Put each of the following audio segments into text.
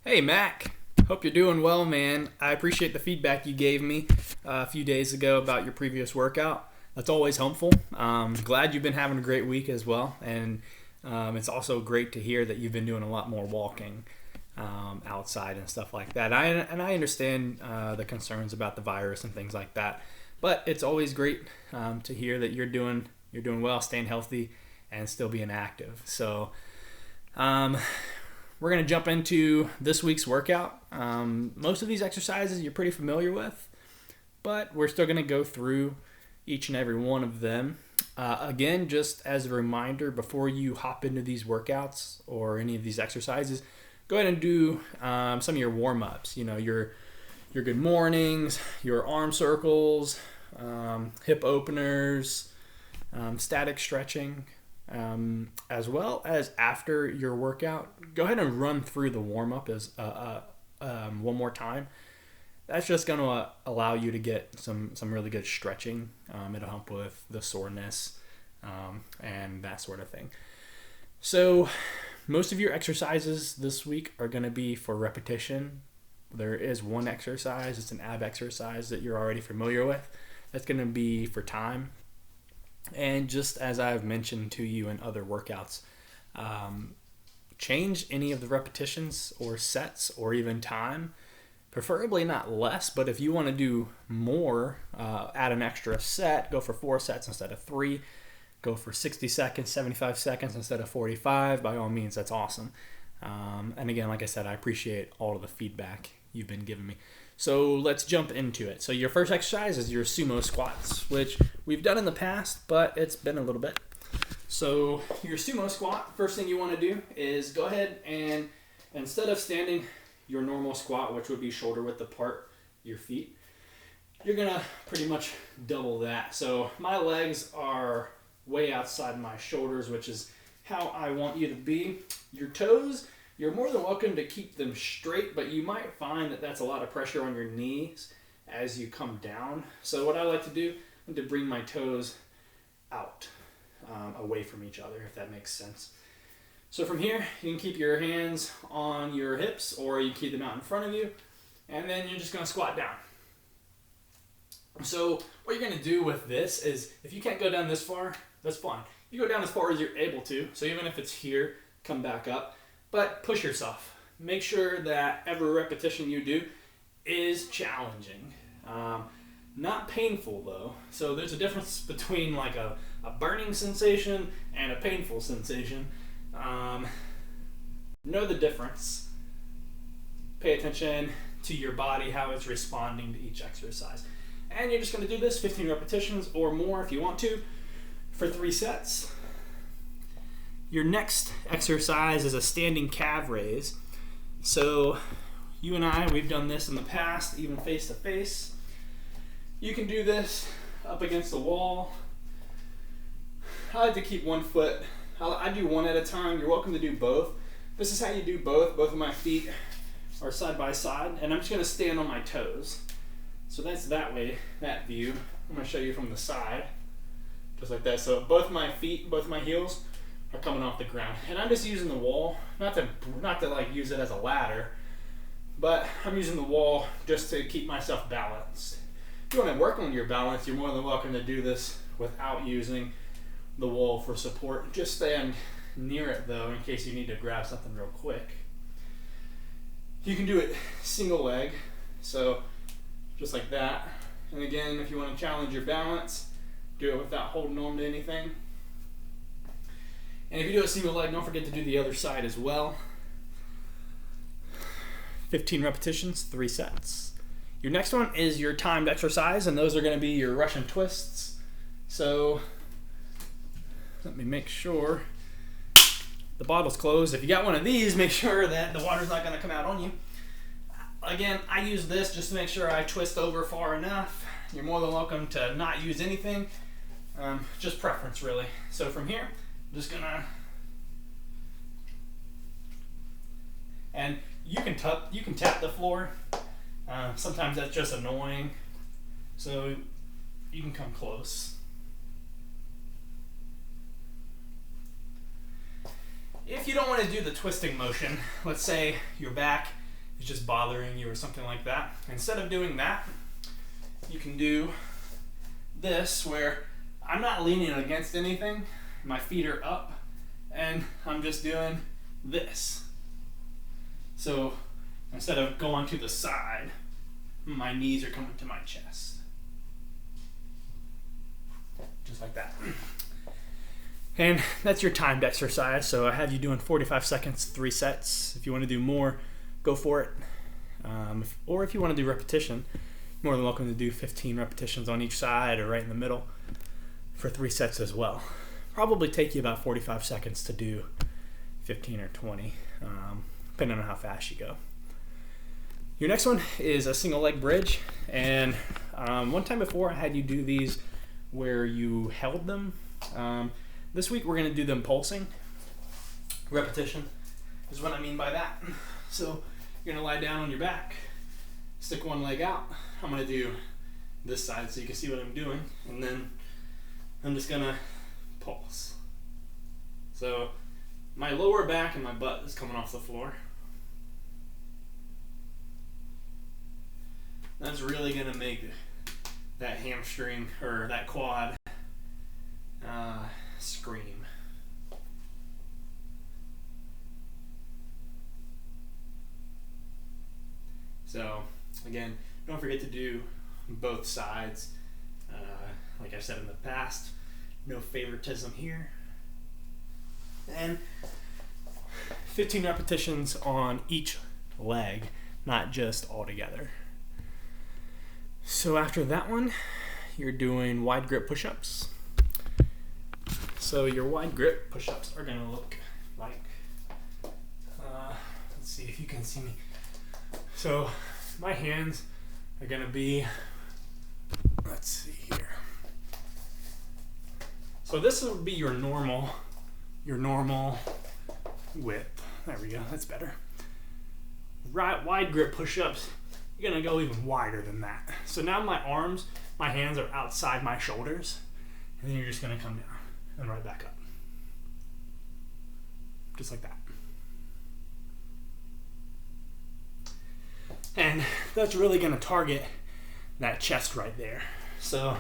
Hey, Mac. Hope you're doing well, man. I appreciate the feedback you gave me a few days ago about your previous workout. That's always helpful. Glad you've been having a great week as well. And it's also great to hear that you've been doing a lot more walking outside and stuff like that. I understand the concerns about the virus and things like that. But it's always great to hear that you're doing well, staying healthy, and still being active. So, we're going to jump into this week's workout. Most of these exercises you're pretty familiar with, but we're still going to go through each and every one of them. Again, just as a reminder, before you hop into these workouts or any of these exercises, go ahead and do some of your warm-ups. You know, your good mornings, your arm circles, hip openers, static stretching. As well as after your workout, go ahead and run through the warm-up as one more time. That's just going to allow you to get some really good stretching. It'll help with the soreness and that sort of thing. So most of your exercises this week are going to be for repetition. There is one exercise, it's an ab exercise that you're already familiar with. That's going to be for time. And just as I've mentioned to you in other workouts, change any of the repetitions or sets or even time, preferably not less, but if you want to do more, add an extra set, go for 4 sets instead of 3, go for 60 seconds, 75 seconds instead of 45, by all means, that's awesome. And again, like I said, I appreciate all of the feedback you've been giving me. So let's jump into it. So your first exercise is your sumo squats, which we've done in the past, but it's been a little bit. So your sumo squat, first thing you want to do is go ahead and instead of standing your normal squat, which would be shoulder width apart, your feet, you're going to pretty much double that. So my legs are way outside my shoulders, which is how I want you to be. Your toes, you're more than welcome to keep them straight, but you might find that that's a lot of pressure on your knees as you come down. So what I like to do is to bring my toes out, away from each other, if that makes sense. So from here, you can keep your hands on your hips, or you keep them out in front of you, and then you're just going to squat down. So what you're going to do with this is, if you can't go down this far, that's fine. You go down as far as you're able to. So even if it's here, come back up. But push yourself. Make sure that every repetition you do is challenging. Not painful though. So there's a difference between like a burning sensation and a painful sensation. Know the difference. Pay attention to your body, how it's responding to each exercise. And you're just going to do this 15 repetitions or more if you want to for 3 sets. Your next exercise is a standing calf raise. So you and I, we've done this in the past, even face to face. You can do this up against the wall. I like to keep one foot. I do one at a time. You're welcome to do both. This is how you do both. Both of my feet are side by side, and I'm just going to stand on my toes. So that's that way, that view. I'm going to show you from the side, just like that. So both my feet, both my heels are coming off the ground, and I'm just using the wall, not to like use it as a ladder, but I'm using the wall just to keep myself balanced. If you want to work on your balance, you're more than welcome to do this without using the wall for support. Just stand near it though, in case you need to grab something real quick. You can do it single leg, so just like that. And again, if you want to challenge your balance, do it without holding on to anything. And if you do a single leg, don't forget to do the other side as well. 15 repetitions, 3 sets. Your next one is your timed exercise, and those are going to be your Russian twists. So let me make sure the bottle's closed. If you got one of these, make sure that the water's not going to come out on you. Again, I use this just to make sure I twist over far enough. You're more than welcome to not use anything. Just preference, really. So from here, I'm just gonna, and you can tap the floor. Sometimes that's just annoying, so you can come close. If you don't want to do the twisting motion, let's say you're back is just bothering you or something like that, instead of doing that, you can do this where I'm not leaning against anything, my feet are up, and I'm just doing this. So instead of going to the side, my knees are coming to my chest. Just like that. And that's your timed exercise. So I have you doing 45 seconds, 3 sets. If you want to do more, go for it. Or if you want to do repetition, you're more than welcome to do 15 repetitions on each side or right in the middle for 3 sets as well. Probably take you about 45 seconds to do 15 or 20, depending on how fast you go. Your next one is a single leg bridge, and one time before I had you do these where you held them. This week we're going to do them pulsing. Repetition is what I mean by that. So you're going to lie down on your back, stick one leg out. I'm going to do this side so you can see what I'm doing, and then I'm just going to pulse. So my lower back and my butt is coming off the floor. That's really going to make that hamstring or that quad scream. So again, don't forget to do both sides. Like I said in the past, no favoritism here. And 15 repetitions on each leg, not just all together. So after that one, you're doing wide grip push-ups. So your wide grip push-ups are going to look like, let's see if you can see me. So my hands are going to be, let's see here. So this would be your normal width. There we go, that's better. Right, wide grip push-ups, you're gonna go even wider than that. So now my hands are outside my shoulders, and then you're just gonna come down and right back up. Just like that. And that's really gonna target that chest right there. So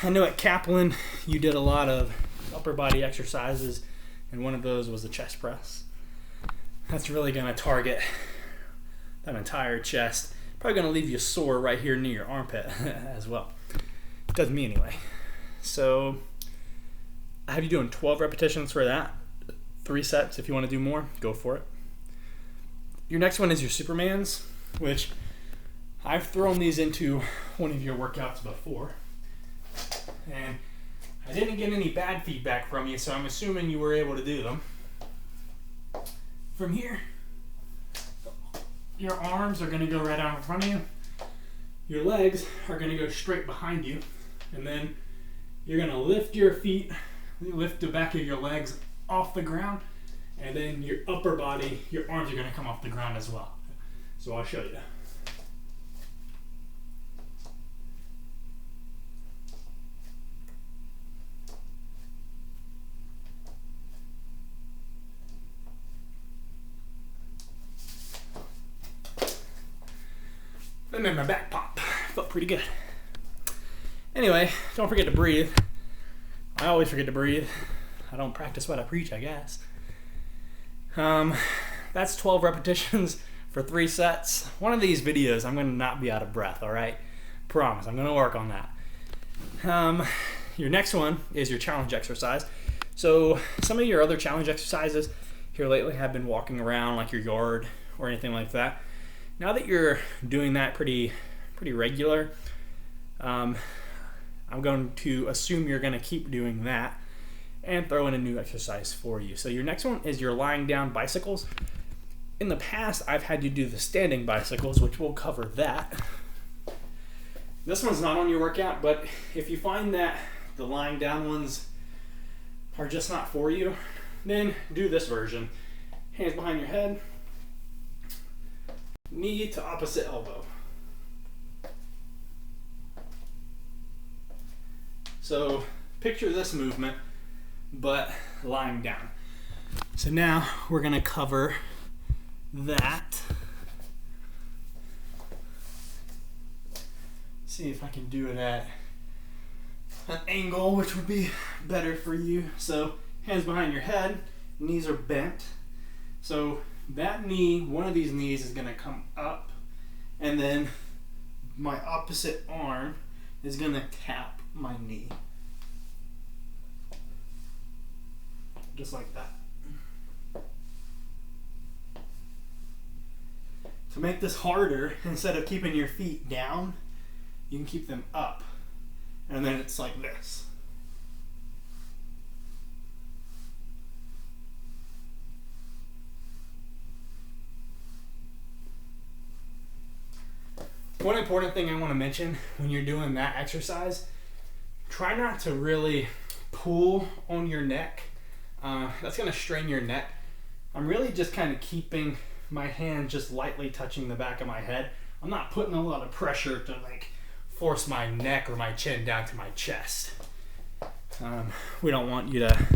I know at Kaplan you did a lot of upper body exercises, and one of those was the chest press. That's really gonna target that entire chest. Probably gonna leave you sore right here near your armpit as well. It does me anyway. So I have you doing 12 repetitions for that. 3 sets. If you want to do more, go for it. Your next one is your Supermans, which I've thrown these into one of your workouts before, and I didn't get any bad feedback from you, so I'm assuming you were able to do them. From here, your arms are going to go right out in front of you. Your legs are going to go straight behind you, and then you're going to lift your feet, lift the back of your legs off the ground, and then your upper body, your arms are going to come off the ground as well. So I'll show you. That made my back pop. Felt pretty good. Anyway, don't forget to breathe. I always forget to breathe. I don't practice what I preach, I guess. That's 12 repetitions for 3 sets. One of these videos, I'm going to not be out of breath, all right? Promise, I'm going to work on that. Your next one is your challenge exercise. So some of your other challenge exercises here lately have been walking around like your yard or anything like that. Now that you're doing that pretty regular, I'm going to assume you're going to keep doing that and throw in a new exercise for you. So your next one is your lying down bicycles. In the past, I've had you do the standing bicycles, which we'll cover that. This one's not on your workout, but if you find that the lying down ones are just not for you, then do this version. Hands behind your head, knee to opposite elbow. So picture this movement, but lying down. So now we're going to cover that see if I can do it at an angle, which would be better for you. So hands behind your head, knees are bent. So that knee, one of these knees is gonna come up, and then my opposite arm is gonna tap my knee. Just like that. To make this harder, instead of keeping your feet down, you can keep them up. And then it's like this. One important thing I want to mention when you're doing that exercise, try not to really pull on your neck. That's going to strain your neck. I'm really just kind of keeping my hand just lightly touching the back of my head. I'm not putting a lot of pressure to like force my neck or my chin down to my chest. We don't want you to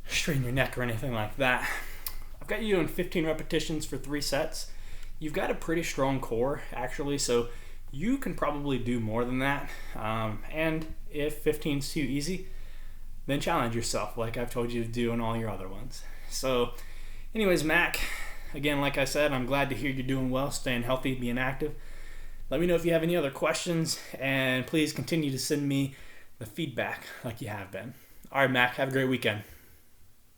strain your neck or anything like that. I've got you doing 15 repetitions for 3 sets. You've got a pretty strong core actually, so you can probably do more than that. And if 15 is too easy, then challenge yourself like I've told you to do in all your other ones. So anyways, Mac, again, like I said, I'm glad to hear you're doing well, staying healthy, being active. Let me know if you have any other questions, and please continue to send me the feedback like you have been. All right, Mac, have a great weekend.